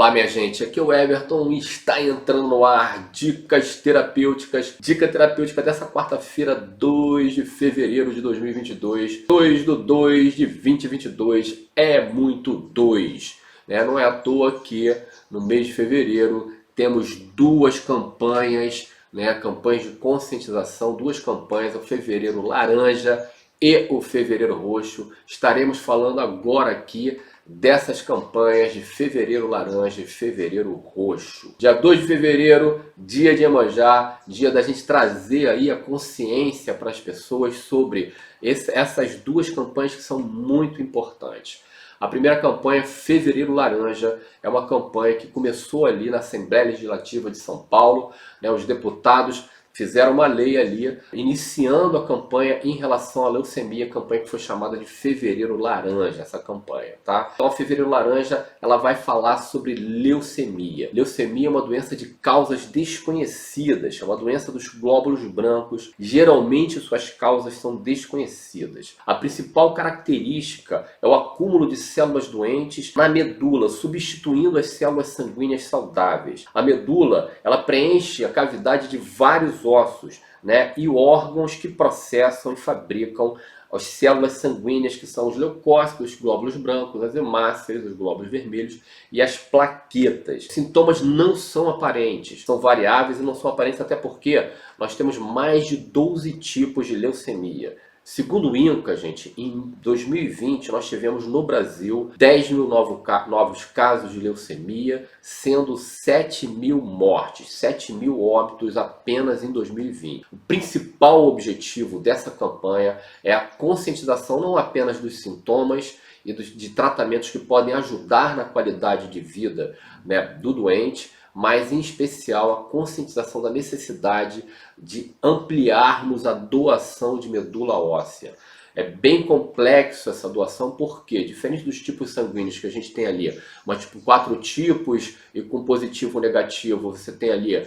Olá minha gente, aqui é o Everton e está entrando no ar Dicas Terapêuticas. Dica terapêutica dessa quarta-feira, 2 de fevereiro de 2022. 2/2 de 2022 é muito 2, né? Não é à toa que no mês de fevereiro temos duas campanhas, né? Campanhas de conscientização, duas campanhas, o Fevereiro Laranja e o Fevereiro Roxo. Estaremos falando agora aqui dessas campanhas de Fevereiro Laranja e Fevereiro Roxo. Dia 2 de fevereiro, dia de Iemanjá, dia da gente trazer aí a consciência para as pessoas sobre essas duas campanhas que são muito importantes. A primeira campanha, Fevereiro Laranja, é uma campanha que começou ali na Assembleia Legislativa de São Paulo, né? Os deputados fizeram uma lei ali, iniciando a campanha em relação à leucemia, campanha que foi chamada de Fevereiro Laranja, essa campanha, tá? Então a Fevereiro Laranja, ela vai falar sobre leucemia. Leucemia é uma doença de causas desconhecidas, é uma doença dos glóbulos brancos, geralmente suas causas são desconhecidas. A principal característica é o acúmulo de células doentes na medula, substituindo as células sanguíneas saudáveis. A medula, ela preenche a cavidade de vários ossos, né, e órgãos que processam e fabricam as células sanguíneas, que são os leucócitos, os glóbulos brancos, as hemácias, os glóbulos vermelhos e as plaquetas. Os sintomas não são aparentes, são variáveis e não são aparentes, até porque nós temos mais de 12 tipos de leucemia. Segundo o INCA, gente, em 2020 nós tivemos no Brasil 10 mil novos casos de leucemia, sendo 7 mil mortes, 7 mil óbitos apenas em 2020. O principal objetivo dessa campanha é a conscientização não apenas dos sintomas e de tratamentos que podem ajudar na qualidade de vida, né, do doente, mas em especial a conscientização da necessidade de ampliarmos a doação de medula óssea. É bem complexo essa doação, porque diferente dos tipos sanguíneos que a gente tem ali, mas tipo 4 tipos e com positivo ou negativo, você tem ali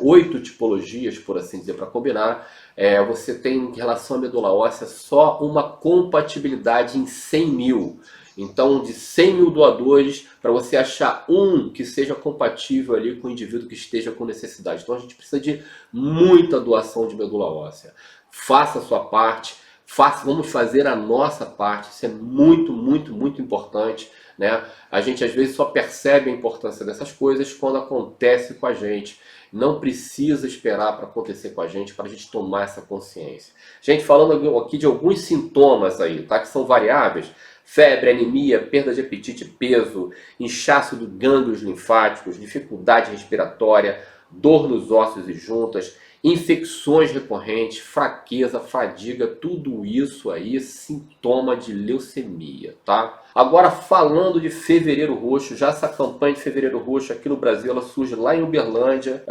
8 tipologias, por assim dizer, para combinar. Você tem em relação à medula óssea só uma compatibilidade em 100 mil. Então, de 100 mil doadores, para você achar um que seja compatível ali com o indivíduo que esteja com necessidade. Então, a gente precisa de muita doação de medula óssea. Faça a sua parte, vamos fazer a nossa parte. Isso é muito, muito, muito importante, né? A gente, às vezes, só percebe a importância dessas coisas quando acontece com a gente. Não precisa esperar para acontecer com a gente para a gente tomar essa consciência. Gente, falando aqui de alguns sintomas aí, tá? Que são variáveis. Febre, anemia, perda de apetite, peso, inchaço dos gânglios linfáticos, dificuldade respiratória, dor nos ossos e juntas, infecções recorrentes, fraqueza, fadiga, tudo isso aí é sintoma de leucemia, tá? Agora, falando de Fevereiro Roxo, já essa campanha de Fevereiro Roxo aqui no Brasil, ela surge lá em Uberlândia,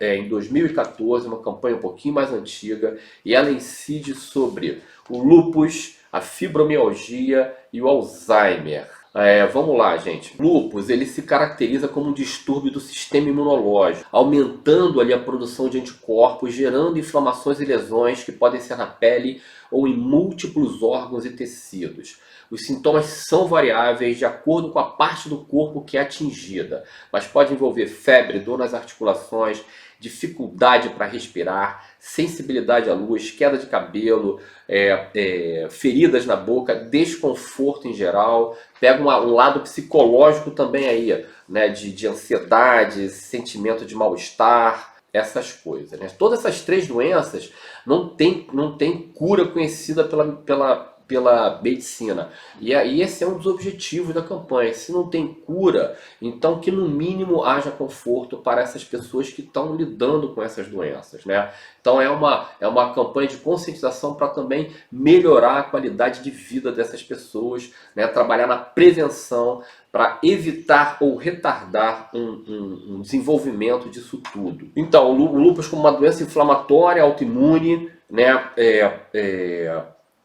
em 2014, uma campanha um pouquinho mais antiga, e ela incide sobre o lúpus, a fibromialgia e o Alzheimer. Vamos lá, gente. Lúpus, ele se caracteriza como um distúrbio do sistema imunológico, aumentando ali a produção de anticorpos, gerando inflamações e lesões que podem ser na pele ou em múltiplos órgãos e tecidos. Os sintomas são variáveis de acordo com a parte do corpo que é atingida, mas pode envolver febre, dor nas articulações, dificuldade para respirar, sensibilidade à luz, queda de cabelo, feridas na boca, desconforto em geral. Pega um lado psicológico também aí, né, de ansiedade, sentimento de mal-estar, essas coisas, né? Todas essas três doenças não tem cura conhecida pela medicina. E aí esse é um dos objetivos da campanha. Se não tem cura, então que no mínimo haja conforto para essas pessoas que estão lidando com essas doenças, né? Então é uma campanha de conscientização para também melhorar a qualidade de vida dessas pessoas, né? Trabalhar na prevenção para evitar ou retardar um desenvolvimento disso tudo. Então, o lúpus como uma doença inflamatória autoimune, né?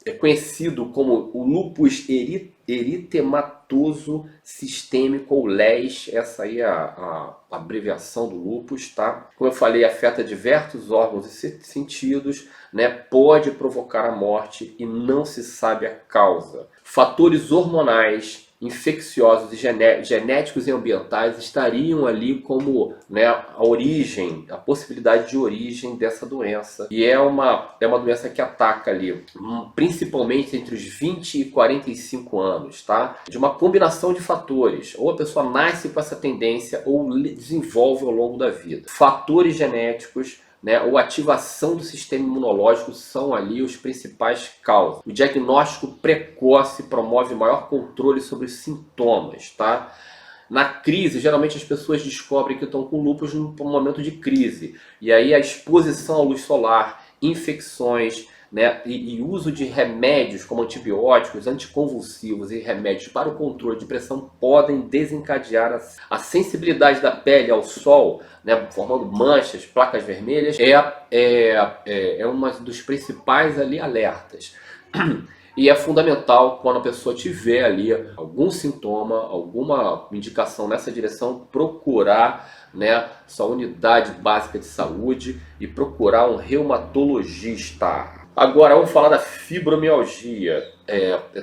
É conhecido como o lúpus eritematoso sistêmico, ou LES, essa aí é a abreviação do lúpus, tá? Como eu falei, afeta diversos órgãos e sentidos, né? Pode provocar a morte e não se sabe a causa. Fatores hormonais, infecciosos e genéticos e ambientais estariam ali como, né, a origem, a possibilidade de origem dessa doença. E é uma doença que ataca ali, principalmente entre os 20 e 45 anos, tá? De uma combinação de fatores. Ou a pessoa nasce com essa tendência ou desenvolve ao longo da vida. Fatores genéticos, né, ou ativação do sistema imunológico são ali os principais causas. O diagnóstico precoce promove maior controle sobre os sintomas, tá? Na crise, geralmente as pessoas descobrem que estão com lúpus num momento de crise. E aí a exposição à luz solar, infecções, né, e uso de remédios como antibióticos, anticonvulsivos e remédios para o controle de pressão podem desencadear a sensibilidade da pele ao sol, né, formando manchas, placas vermelhas. É uma dos principais ali alertas. E é fundamental, quando a pessoa tiver ali algum sintoma, alguma indicação nessa direção, procurar, né, sua unidade básica de saúde e procurar um reumatologista. Agora vamos falar da fibromialgia.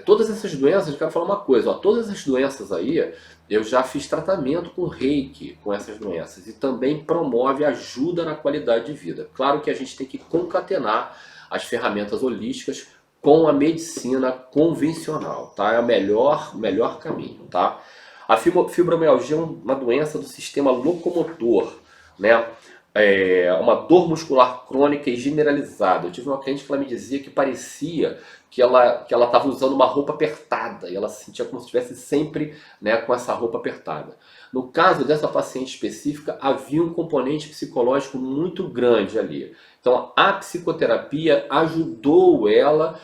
Todas essas doenças, eu quero falar uma coisa, ó, todas essas doenças aí, eu já fiz tratamento com Reiki com essas doenças e também promove ajuda na qualidade de vida. Claro que a gente tem que concatenar as ferramentas holísticas com a medicina convencional, tá? É o melhor caminho, tá? A fibromialgia é uma doença do sistema locomotor, né? É uma dor muscular crônica e generalizada. Eu tive uma cliente que ela me dizia que parecia que ela estava usando uma roupa apertada e ela se sentia como se estivesse sempre, né, com essa roupa apertada. No caso dessa paciente específica, havia um componente psicológico muito grande ali. Então a psicoterapia ajudou ela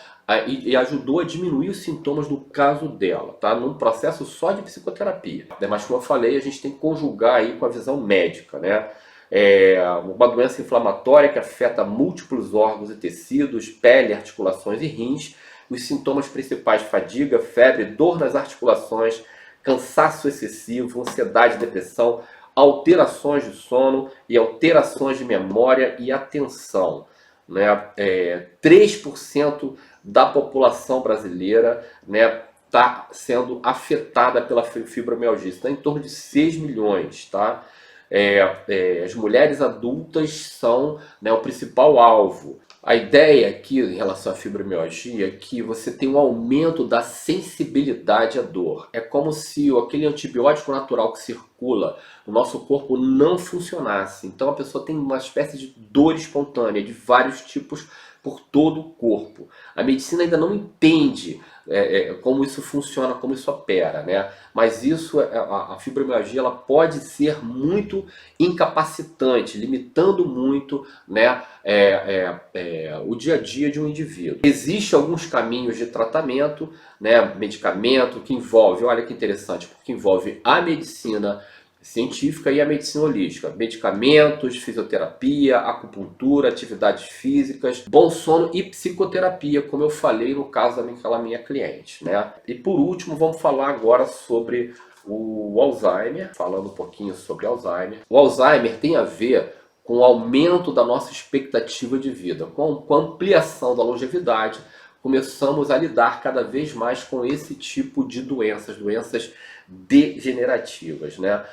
e ajudou a diminuir os sintomas no caso dela, tá? Num processo só de psicoterapia. Mas como eu falei, a gente tem que conjugar aí com a visão médica, né? Uma doença inflamatória que afeta múltiplos órgãos e tecidos, pele, articulações e rins. Os sintomas principais: fadiga, febre, dor nas articulações, cansaço excessivo, ansiedade, depressão, alterações de sono e alterações de memória e atenção, né? 3% da população brasileira, né, está sendo afetada pela fibromialgia. Isso está em torno de 6 milhões, tá? As mulheres adultas são, né, o principal alvo. A ideia aqui em relação à fibromialgia é que você tem um aumento da sensibilidade à dor. É como se aquele antibiótico natural que circula no nosso corpo não funcionasse. Então a pessoa tem uma espécie de dor espontânea de vários tipos por todo o corpo. A medicina ainda não entende como isso funciona, como isso opera, né? Mas isso, a fibromialgia, ela pode ser muito incapacitante, limitando muito, né, o dia a dia de um indivíduo. Existem alguns caminhos de tratamento, né, medicamento que envolve, olha que interessante, porque envolve a medicina científica e a medicina holística, medicamentos, fisioterapia, acupuntura, atividades físicas, bom sono e psicoterapia, como eu falei no caso daquela minha cliente, né? E por último, vamos falar agora sobre o Alzheimer, falando um pouquinho sobre Alzheimer. O Alzheimer tem a ver com o aumento da nossa expectativa de vida, com a ampliação da longevidade. Começamos a lidar cada vez mais com esse tipo de doenças degenerativas, né?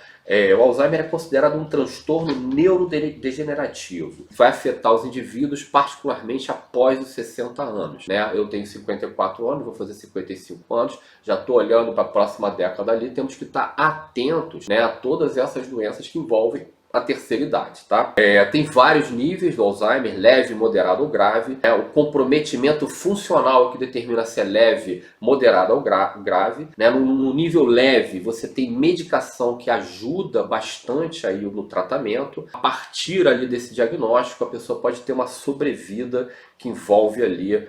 O Alzheimer é considerado um transtorno neurodegenerativo. Vai afetar os indivíduos particularmente após os 60 anos, né? Eu tenho 54 anos, vou fazer 55 anos, já estou olhando para a próxima década ali. Temos que estar atentos, né, a todas essas doenças que envolvem a terceira idade, tá? Tem vários níveis do Alzheimer: leve, moderado ou grave. O comprometimento funcional que determina se é leve, moderado ou grave, né? No nível leve, você tem medicação que ajuda bastante aí no tratamento. A partir ali desse diagnóstico, a pessoa pode ter uma sobrevida que envolve ali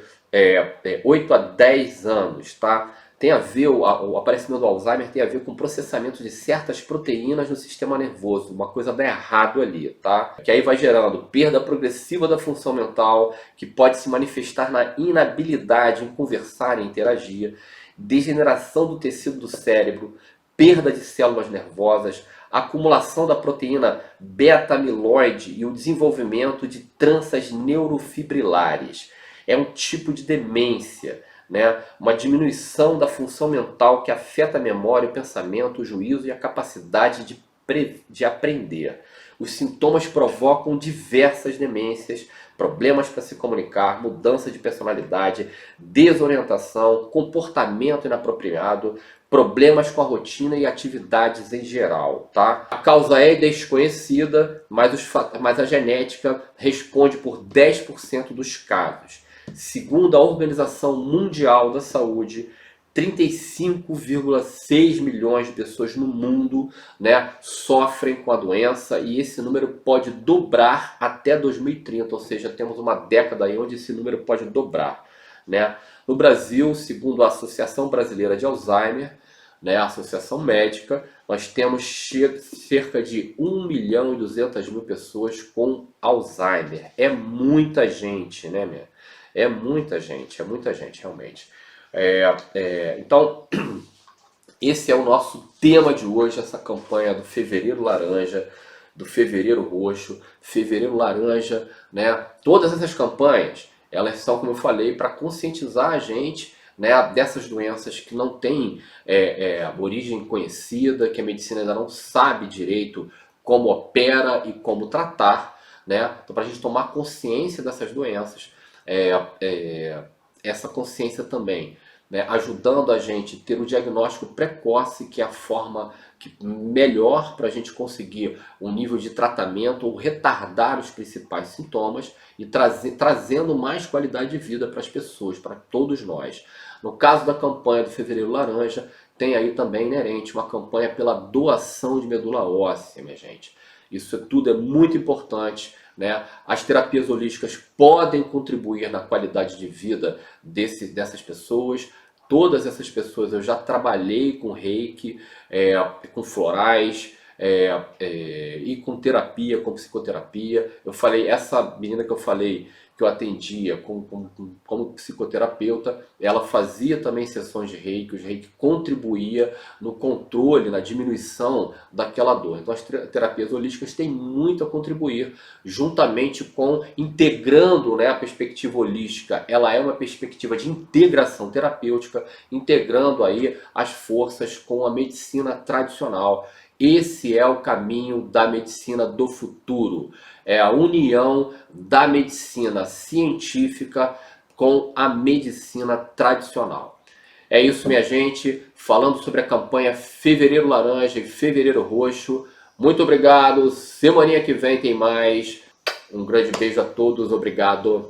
8 a 10 anos, tá? Tem a ver, o aparecimento do Alzheimer tem a ver com o processamento de certas proteínas no sistema nervoso. Uma coisa dá errado ali, tá? Que aí vai gerando perda progressiva da função mental, que pode se manifestar na inabilidade em conversar e interagir, degeneração do tecido do cérebro, perda de células nervosas, acumulação da proteína beta-amiloide e o desenvolvimento de tranças neurofibrilares. É um tipo de demência, né? Uma diminuição da função mental que afeta a memória, o pensamento, o juízo e a capacidade de aprender. Os sintomas provocam diversas demências, problemas para se comunicar, mudança de personalidade, desorientação, comportamento inapropriado, problemas com a rotina e atividades em geral, tá? A causa é desconhecida, mas a genética responde por 10% dos casos. Segundo a Organização Mundial da Saúde, 35,6 milhões de pessoas no mundo, né, sofrem com a doença, e esse número pode dobrar até 2030, ou seja, temos uma década aí onde esse número pode dobrar, né? No Brasil, segundo a Associação Brasileira de Alzheimer, né, a Associação Médica, nós temos cerca de 1.200.000 pessoas com Alzheimer. É muita gente, né, meu? É muita gente realmente. Então, esse é o nosso tema de hoje, essa campanha do Fevereiro Laranja, do Fevereiro Roxo, Fevereiro Laranja, né? Todas essas campanhas, elas são, como eu falei, para conscientizar a gente, né, dessas doenças que não têm origem conhecida, que a medicina ainda não sabe direito como opera e como tratar, né? Então, para a gente tomar consciência dessas doenças, essa consciência também, né, ajudando a gente a ter o diagnóstico precoce, que é a forma melhor para a gente conseguir um nível de tratamento ou retardar os principais sintomas e trazendo mais qualidade de vida para as pessoas, para todos nós. No caso da campanha do Fevereiro Laranja, tem aí também inerente uma campanha pela doação de medula óssea, minha gente. Isso tudo é muito importante, né? As terapias holísticas podem contribuir na qualidade de vida dessas pessoas. Todas essas pessoas eu já trabalhei com reiki, com florais, e com terapia, com psicoterapia. Eu falei, essa menina que eu falei, que eu atendia como psicoterapeuta, ela fazia também sessões de reiki, o reiki contribuía no controle, na diminuição daquela dor. Então as terapias holísticas têm muito a contribuir, juntamente com integrando, né, a perspectiva holística. Ela é uma perspectiva de integração terapêutica, integrando aí as forças com a medicina tradicional. Esse é o caminho da medicina do futuro. É a união da medicina científica com a medicina tradicional. É isso, minha gente. Falando sobre a campanha Fevereiro Laranja e Fevereiro Roxo. Muito obrigado. Semaninha que vem tem mais. Um grande beijo a todos. Obrigado.